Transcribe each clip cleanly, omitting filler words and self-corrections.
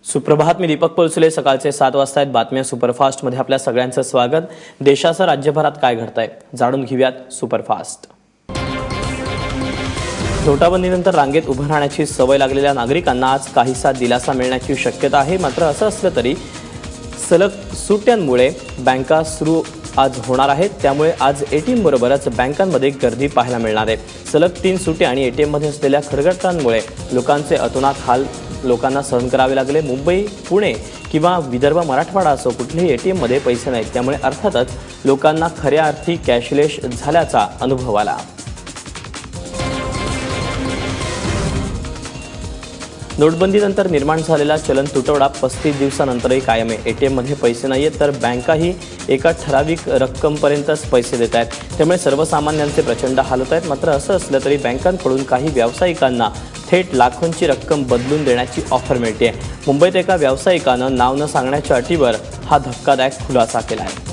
सुप्रभात. मी दीपक पोलसले. सकाळचे 7 वाजता आहेत. बातम्या सुपरफास्ट मध्ये आपल्या सगळ्यांचं स्वागत. देशासह राज्यभरात काय घडतंय जाणून घेऊयात सुपरफास्ट. नोटाबंदीनंतर रांगेत उभं राहण्याची सवय लागलेल्या नागरिकांना आज काहीसा दिलासा मिळण्याची शक्यता आहे. मात्र असं असलं तरी सलग सुट्ट्यांमुळे बँका सुरू आज होणार आहेत. त्यामुळे आज एटीएम बरोबरच बँकांमध्ये गर्दी पाहायला मिळणार आहे. सलग 3 सुट्ट्या आणि एटीएम मध्ये असलेल्या खरगटांमुळे लोकांचे अतोनात हाल लोकांना सहन करावे लागले. मुंबई, पुणे किंवा विदर्भ, मराठवाडा असो कुठल्याही एटीएम मध्ये पैसे नाहीत. त्यामुळे अर्थातच लोकांना खऱ्या अर्थी कॅशलेस झाल्याचा अनुभव आला. नोटबंदीनंतर निर्माण झालेला चलन तुटवडा 35 दिवसानंतरही कायम आहे. एटीएममध्ये पैसे नाही आहेत तर बँकाही एका ठराविक रक्कमपर्यंतच पैसे देत आहेत. त्यामुळे सर्वसामान्यांचे प्रचंड हाल होत आहेत. मात्र असं असलं तरी बँकांकडून काही व्यावसायिकांना थेट लाखोंची रक्कम बदलून देण्याची ऑफर मिळते. मुंबईत एका व्यावसायिकानं नाव न सांगण्याच्या अटीवर हा धक्कादायक खुलासा केला आहे.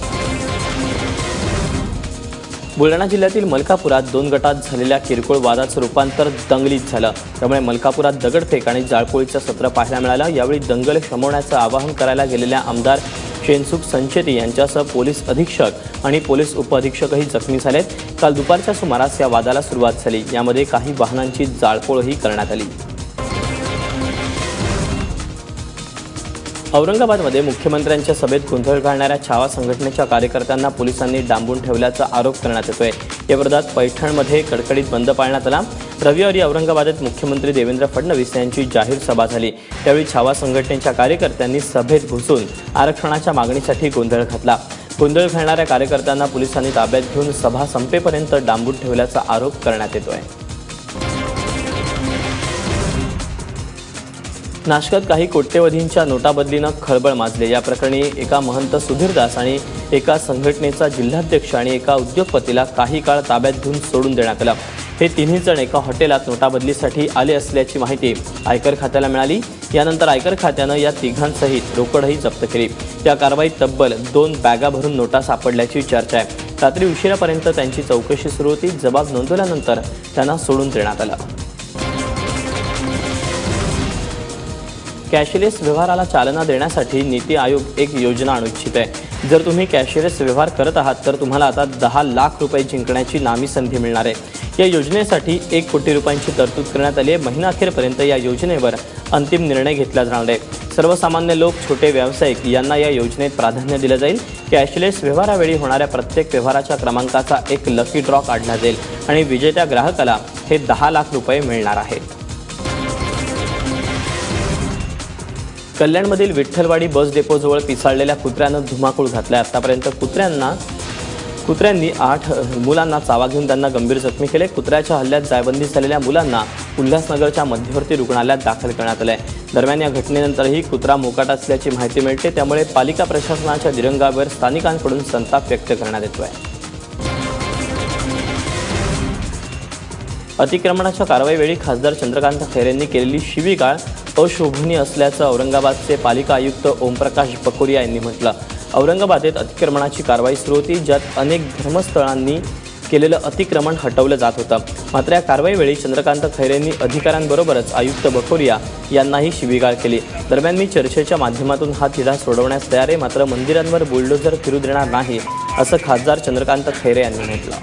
बुलढाणा जिल्ह्यातील मलकापुरात 2 गटात झालेल्या किरकोळ वादाचं रूपांतर दंगलीत झालं. त्यामुळे मलकापुरात दगडफेक आणि जाळपोळीचं सत्र पाहायला मिळालं. यावेळी दंगल शमवण्याचं आवाहन करायला गेलेल्या आमदार शेनसुख संचेती यांच्यासह पोलीस अधीक्षक आणि पोलीस उपअधीक्षकही जखमी झालेत. काल दुपारच्या सुमारास या वादाला सुरुवात झाली. यामध्ये काही वाहनांची जाळपोळही करण्यात आली. औरंगाबादमध्ये मुख्यमंत्र्यांच्या सभेत गोंधळ घालणाऱ्या छावा संघटनेच्या कार्यकर्त्यांना पोलिसांनी डांबून ठेवल्याचा आरोप करण्यात येतोय. या विरोधात पैठणमध्ये कडकडीत बंद पाळण्यात आला. रविवारी औरंगाबादेत मुख्यमंत्री देवेंद्र फडणवीस यांची जाहीर सभा झाली. त्यावेळी छावा संघटनेच्या कार्यकर्त्यांनी सभेत घुसून आरक्षणाच्या मागणीसाठी गोंधळ घातला. गोंधळ घालणाऱ्या कार्यकर्त्यांना पोलिसांनी ताब्यात घेऊन सभा संपेपर्यंत डांबून ठेवल्याचा आरोप करण्यात येतोय. नाशकात काही कोट्यवधींच्या नोटाबदलीनं खळबळ माजली. या प्रकरणी एका महंत सुधीरदास आणि एका संघटनेचा जिल्हाध्यक्ष आणि एका उद्योगपतीला काही काळ ताब्यात घेऊन सोडून देण्यात आलं. हे तिन्ही जण एका हॉटेलात नोटाबदलीसाठी आले असल्याची माहिती आयकर खात्याला मिळाली. यानंतर आयकर खात्यानं या तिघांसहित रोकडही जप्त केली. या कारवाईत तब्बल 2 बॅगा भरून नोटा सापडल्याची चर्चा आहे. रात्री उशिरापर्यंत त्यांची चौकशी सुरू होती. जबाब नोंदवल्यानंतर त्यांना सोडून देण्यात आलं. कॅशलेस व्यवहाराला चालना देण्यासाठी नीती आयोग एक योजना आणू इच्छित आहे. जर तुम्ही कॅशलेस व्यवहार करत आहात तर तुम्हाला आता 10 लाख रुपये जिंकण्याची नामी संधी मिळणार आहे. या योजनेसाठी 1 कोटी रुपयांची तरतूद करण्यात आली आहे. महिनाअखेरपर्यंत या योजनेवर अंतिम निर्णय घेतला जाणार आहे. सर्वसामान्य लोक, छोटे व्यावसायिक यांना या योजनेत प्राधान्य दिलं जाईल. कॅशलेस व्यवहारावेळी होणाऱ्या प्रत्येक व्यवहाराच्या क्रमांकाचा एक लकी ड्रॉ काढला जाईल आणि विजेत्या ग्राहकाला हे 10 लाख रुपये मिळणार आहेत. कल्याणमधील विठ्ठलवाडी बस डेपोजवळ पिसाळलेल्या कुत्र्यानं धुमाकूळ घातलाय. आतापर्यंत कुत्र्यांनी 8 मुलांना चावा घेऊन त्यांना गंभीर जखमी केले. कुत्र्याच्या हल्ल्यात जायबंदी झालेल्या मुलांना उल्हासनगरच्या मध्यवर्ती रुग्णालयात दाखल करण्यात आलंय. दरम्यान या घटनेनंतरही कुत्रा मोकाट असल्याची माहिती मिळते. त्यामुळे पालिका प्रशासनाच्या दिरंगावर स्थानिकांकडून संताप व्यक्त करण्यात येतोय. अतिक्रमणाच्या कारवाईवेळी खासदार चंद्रकांत खैरेंनी केलेली शिवीगाळ अशोभनीय असल्याचं औरंगाबादचे पालिका आयुक्त ओमप्रकाश बकोरिया यांनी म्हटलं. औरंगाबादेत अतिक्रमणाची कारवाई सुरू होती, ज्यात अनेक धर्मस्थळांनी केलेलं अतिक्रमण हटवलं जात होतं. मात्र या कारवाईवेळी चंद्रकांत खैरेंनी अधिकाऱ्यांबरोबरच आयुक्त बकोरिया यांनाही शिवीगाळ केली. दरम्यान मी चर्चेच्या माध्यमातून हा तिढा सोडवण्यास तयार आहे, मात्र मंदिरांवर बुलडोझर फिरू देणार नाही, असं खासदार चंद्रकांत खैरे यांनी म्हटलं.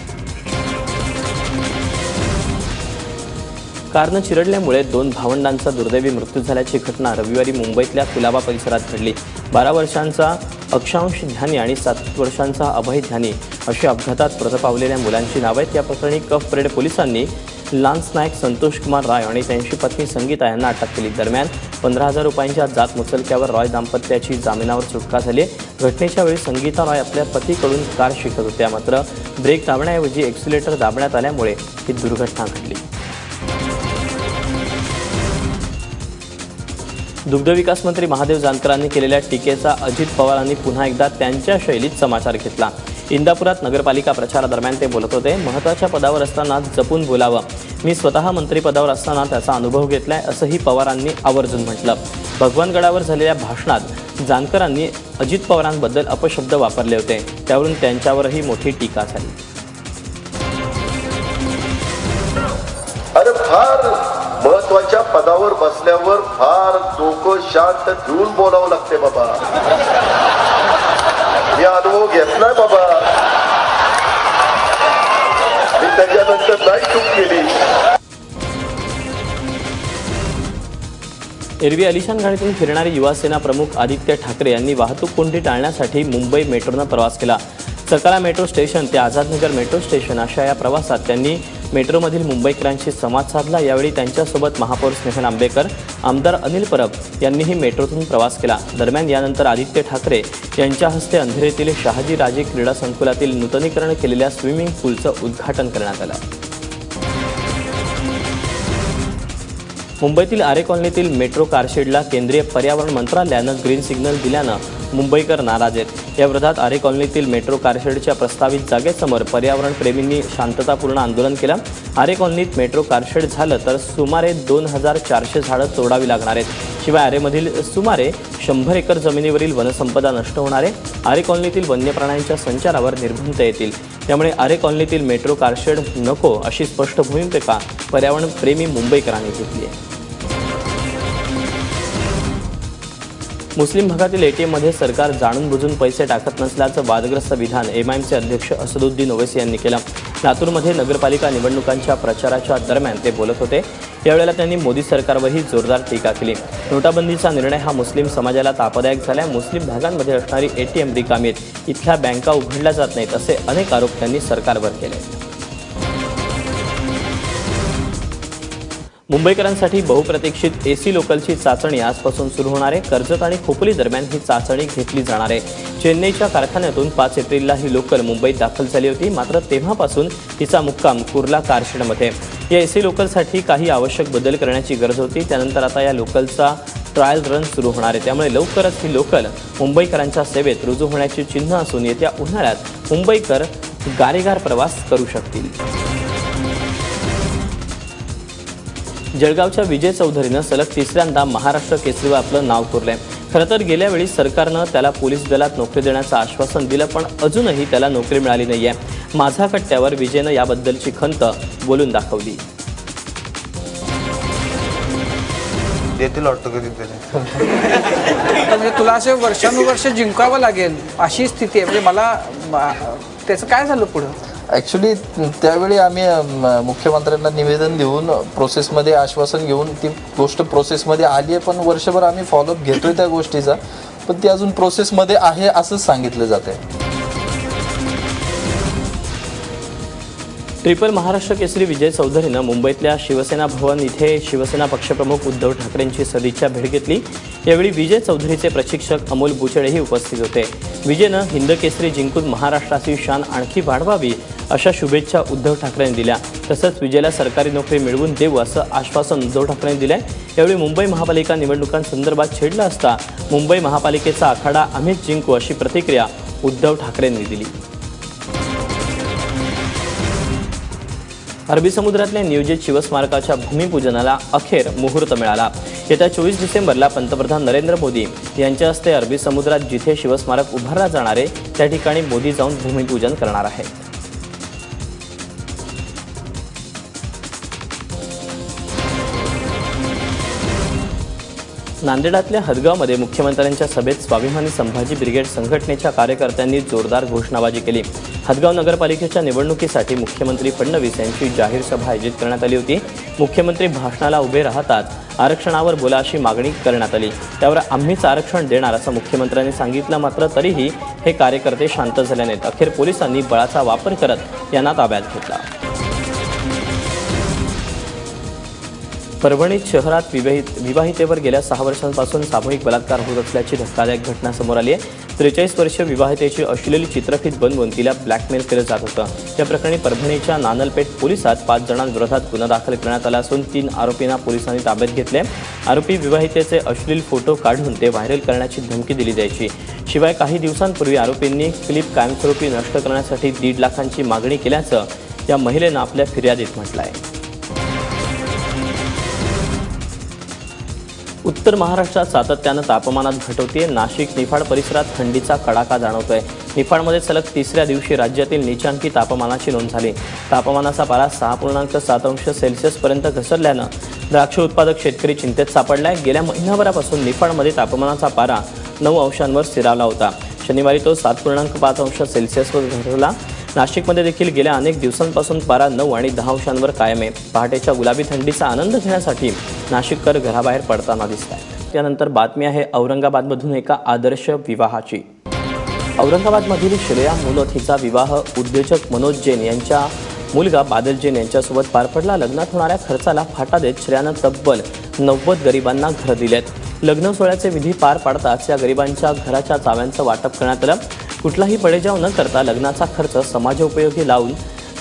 कारनं चिरडल्यामुळे 2 भावंडांचा दुर्दैवी मृत्यू झाल्याची घटना रविवारी मुंबईतल्या कुलाबा परिसरात घडली. 12 वर्षांचा अक्षांश ध्यानी आणि 7 वर्षांचा अभय ध्यानी अशी अपघातात मृत पावलेल्या मुलांची नावं आहेत. या प्रकरणी कफ परेड पोलिसांनी लान्स नायक संतोष कुमार राय आणि त्यांची पत्नी संगीता यांना अटक केली. दरम्यान 15,000 रुपयांच्या जात मुचलक्यावर रॉय दाम्पत्याची जामिनावर सुटका झाली. घटनेच्या वेळी संगीता रॉय आपल्या पतीकडून कार शिकत होत्या. मात्र ब्रेक दाबण्याऐवजी एक्सिलेटर दाबण्यात आल्यामुळे ही दुर्घटना घडली. दुग्धविकास मंत्री महादेव जानकरांनी केलेल्या टीकेचा अजित पवारांनी पुन्हा एकदा त्यांच्या शैलीत समाचार घेतला. इंदापुरात नगरपालिका प्रचारादरम्यान ते बोलत होते. महत्त्वाच्या पदावर असताना जपून बोलावं. मी स्वतः मंत्रिपदावर असताना त्याचा अनुभव घेतलाय, असंही पवारांनी आवर्जून म्हटलं. भगवानगडावर झालेल्या भाषणात जानकरांनी अजित पवारांबद्दल अपशब्द वापरले होते. त्यावरून त्यांच्यावरही मोठी टीका झाली. महत्वाच्या पदावर बसल्यावर फार डोकं शांत ठेवून बोलावं लागते बाबा. मी अनुभव घेतलाय बाबा. मी त्याच्यानंतर नाही चूक केली. एरवी अलिशान गाडीतून फिरणारे युवासेना प्रमुख आदित्य ठाकरे यांनी वाहतूक कोंडी टाळण्यासाठी मुंबई मेट्रोनं प्रवास केला. सकाळा मेट्रो स्टेशन ते आझादनगर मेट्रो स्टेशन अशा या प्रवासात त्यांनी मेट्रोमधील मुंबईकरांशी संवाद साधला. यावेळी त्यांच्यासोबत महापौर स्नेहल आंबेकर, आमदार अनिल परब यांनीही मेट्रोतून प्रवास केला. दरम्यान यानंतर आदित्य ठाकरे यांच्या हस्ते अंधेरीतील शहाजी राजे क्रीडा संकुलातील नूतनीकरण केलेल्या स्विमिंग पूलचं उद्घाटन करण्यात आलं. मुंबईतील आरे कॉलनीतील मेट्रो कारशेडला केंद्रीय पर्यावरण मंत्रालयानं ग्रीन सिग्नल दिल्यानं मुंबईकर नाराज आहेत. या विरोधात आरे कॉलनीतील मेट्रो कारशेडच्या प्रस्तावित जागेसमोर पर्यावरणप्रेमींनी शांततापूर्ण आंदोलन केलं. आरे कॉलनीत मेट्रो कारशेड झालं तर सुमारे 2400 झाडं तोडावी लागणार आहेत. शिवाय आरेमधील सुमारे 100 एकर जमिनीवरील वनसंपदा नष्ट होणार आहे. आरे कॉलनीतील वन्य प्राण्यांच्या संचारावर निर्बंध येतील. त्यामुळे आरे कॉलनीतील मेट्रो कारशेड नको अशी स्पष्ट भूमिका पर्यावरणप्रेमी मुंबईकरांनी घेतली आहे. मुस्लिम भागातील एटीएममध्ये सरकार जाणून बुजून पैसे टाकत नसल्याचं वादग्रस्त विधान एमआयएमचे अध्यक्ष असदुद्दीन ओवैसी यांनी केलं. लातूरमध्ये नगरपालिका निवडणुकांच्या प्रचाराच्या दरम्यान ते बोलत होते. यावेळेला त्यांनी मोदी सरकारवरही जोरदार टीका केली. नोटाबंदीचा निर्णय हा मुस्लिम समाजाला तापदायक झाला. मुस्लिम भागांमध्ये असणारी एटीएम रिकामी आहेत. इथल्या बँका उघडल्या जात नाहीत असे अनेक आरोप त्यांनी सरकारवर केले. मुंबईकरांसाठी बहुप्रतीक्षित एसी लोकलची चाचणी आजपासून सुरू होणार आहे. कर्जत आणि खोपोली दरम्यान ही चाचणी घेतली जाणार आहे. चेन्नईच्या कारखान्यातून 5 एप्रिलला ही लोकल मुंबईत दाखल झाली होती. मात्र तेव्हापासून तिचा मुक्काम कुर्ला कारशेडमध्ये. या एसी लोकलसाठी काही आवश्यक बदल करण्याची गरज होती. त्यानंतर आता या लोकलचा ट्रायल रन सुरू होणार आहे. त्यामुळे लवकरच ही लोकल मुंबईकरांच्या सेवेत रुजू होण्याची चिन्ह असून येत्या उन्हाळ्यात मुंबईकर गारेगार प्रवास करू शकतील. जळगावच्या विजय चौधरीनं सलग तिसऱ्यांदा महाराष्ट्र केसरीवर आपलं नाव कोरलंय. खरं तर गेल्या वेळी सरकारनं त्याला पोलीस दलात नोकरी देण्याचं आश्वासन दिलं, पण अजूनही त्याला नोकरी मिळाली नाहीये. माझा कट्ट्यावर विजयनं याबद्दलची खंत बोलून दाखवली. देतील वाटतं कधीतरी. म्हणजे तुला असे वर्षानुवर्ष जिंकावं लागेल अशी स्थिती आहे. म्हणजे मला त्याचं काय झालं पुढं? ॲक्च्युली त्यावेळी आम्ही मुख्यमंत्र्यांना निवेदन देऊन प्रोसेसमध्ये आश्वासन घेऊन ती गोष्ट प्रोसेसमध्ये आली आहे. पण वर्षभर आम्ही फॉलोअप घेतोय त्या गोष्टीचा, पण ती अजून प्रोसेसमध्ये आहे असंच सांगितलं जाते. ट्रिपल महाराष्ट्र केसरी विजय चौधरीनं मुंबईतल्या शिवसेना भवन इथे शिवसेना पक्षप्रमुख उद्धव ठाकरेंची सदिच्छा भेट घेतली. यावेळी विजय चौधरीचे प्रशिक्षक अमोल बुचडेही उपस्थित होते. विजयनं हिंद केसरी जिंकून महाराष्ट्राची शान आणखी वाढवावी अशा शुभेच्छा उद्धव ठाकरेंनी दिल्या. तसंच विजयला सरकारी नोकरी मिळवून देऊ असं आश्वासन उद्धव ठाकरेंनी दिलंय. यावेळी मुंबई महापालिका निवडणुकांसंदर्भात छेडलं असता मुंबई महापालिकेचा आखाडा आम्हीच जिंकू अशी प्रतिक्रिया उद्धव ठाकरेंनी दिली. अरबी समुद्रातल्या नियोजित शिवस्मारकाच्या भूमिपूजनाला अखेर मुहूर्त मिळाला. येत्या 24 डिसेंबरला पंतप्रधान नरेंद्र मोदी यांच्या हस्ते अरबी समुद्रात जिथे शिवस्मारक उभारला जाणार आहे त्या ठिकाणी मोदी जाऊन भूमिपूजन करणार आहेत. नांदेडातल्या हदगावमध्ये मुख्यमंत्र्यांच्या सभेत स्वाभिमानी संभाजी ब्रिगेड संघटनेच्या कार्यकर्त्यांनी जोरदार घोषणाबाजी केली. हदगाव नगरपालिकेच्या निवडणुकीसाठी मुख्यमंत्री फडणवीस यांची जाहीर सभा आयोजित करण्यात आली होती. मुख्यमंत्री भाषणाला उभे राहतात आरक्षणावर बोला अशी मागणी करण्यात आली. त्यावर आम्हीच आरक्षण देणार असं मुख्यमंत्र्यांनी सांगितलं. मात्र तरीही हे कार्यकर्ते शांत झाले नाहीत. अखेर पोलिसांनी बळाचा वापर करत यांना ताब्यात घेतला. परभणीत शहरात विवाहितेवर गेल्या 6 वर्षांपासून सामूहिक बलात्कार होत असल्याची धक्कादायक घटना समोर आली आहे. 43 वर्षीय विवाहितेची अश्लील चित्रफित बनवून तिला ब्लॅकमेल केलं जात होतं. या प्रकरणी परभणीच्या नानलपेठ पोलिसात 5 जणांविरोधात गुन्हा दाखल करण्यात आला असून 3 आरोपींना पोलिसांनी ताब्यात घेतले. आरोपी विवाहितेचे अश्लील फोटो काढून ते व्हायरल करण्याची धमकी दिली जायची. शिवाय काही दिवसांपूर्वी आरोपींनी क्लिप कायमस्वरूपी नष्ट करण्यासाठी 1.5 लाखांची मागणी केल्याचं या महिलेनं आपल्या फिर्यादीत म्हटलं आहे. उत्तर महाराष्ट्रात सातत्यानं तापमानात घट होतीये. नाशिक निफाड परिसरात थंडीचा कडाका जाणवतोय. निफाडमध्ये सलग 3ऱ्या दिवशी राज्यातील नीचांकी तापमानाची नोंद झाली. तापमानाचा पारा 6.7 अंश सेल्सिअसपर्यंत घसरल्यानं द्राक्ष उत्पादक शेतकरी चिंतेत सापडलाय. गेल्या महिनाभरापासून निफाडमध्ये तापमानाचा पारा 9 अंशांवर स्थिरावला होता. शनिवारी तो 7.5 अंश सेल्सिअसवर घसरला. नाशिकमध्ये देखील गेल्या अनेक दिवसांपासून पारा 9 आणि 10 अंशांवर कायम आहे. पहाटेच्या गुलाबी थंडीचा आनंद घेण्यासाठी नाशिककर घराबाहेर पडताना दिसत आहेत. त्यानंतर बातमी आहे औरंगाबादमधून एका आदर्श विवाहाची. औरंगाबादमधील श्रेया मुनोत हिचा विवाह उद्योजक मनोज जैन यांच्या मुलगा बादल जैन यांच्यासोबत पार पडला. लग्नात होणाऱ्या खर्चाला फाटा देत श्रेयानं तब्बल 90 गरिबांना घरं दिलेत. लग्न सोहळ्याचे विधी पार पाडताच या गरिबांच्या घराच्या चाव्यांचं वाटप करण्यात आलं. कुठलाही बळेजाव न करता लग्नाचा खर्च समाजोपयोगी लावून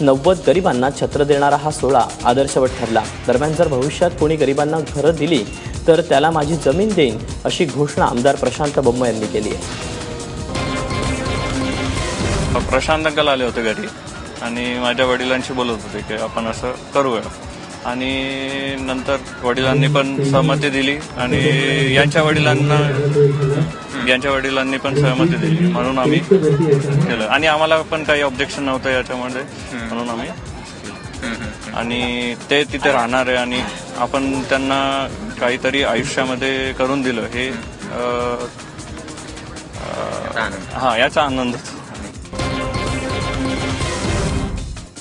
90 गरिबांना छत्र देणारा हा सोहळा आदर्शवत ठरला. दरम्यान जर भविष्यात कोणी गरिबांना घरं दिली तर त्याला माझी जमीन देईन अशी घोषणा आमदार प्रशांत बंब यांनी केली आहे. प्रशांत अंकल आले होते घरी आणि माझ्या वडिलांशी बोलत होते की आपण असं करूया आणि नंतर वडिलांनी पण सहमती दिली आणि यांच्या वडिलांनी पण सहमती दिली म्हणून आम्ही केलं आणि आम्हाला पण काही ऑब्जेक्शन नव्हतं याच्यामध्ये म्हणून आम्ही आणि ते तिथे राहणार आहे आणि आपण त्यांना काहीतरी आयुष्यामध्ये करून दिलं हे याचा आनंद.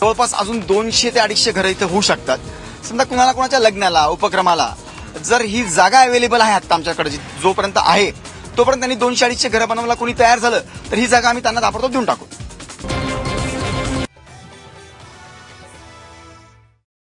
जवळपास अजून 200 ते 250 घरं इथं होऊ शकतात. समजा कुणाला कुणाच्या लग्नाला उपक्रमाला जर ही जागा अवेलेबल आहे आता आमच्याकडे जोपर्यंत आहे तोपर्यंत त्यांनी 200-250 घरं बनवायला कोणी तयार झालं तर ही जागा आम्ही त्यांना ताबडतोब देऊन टाकू.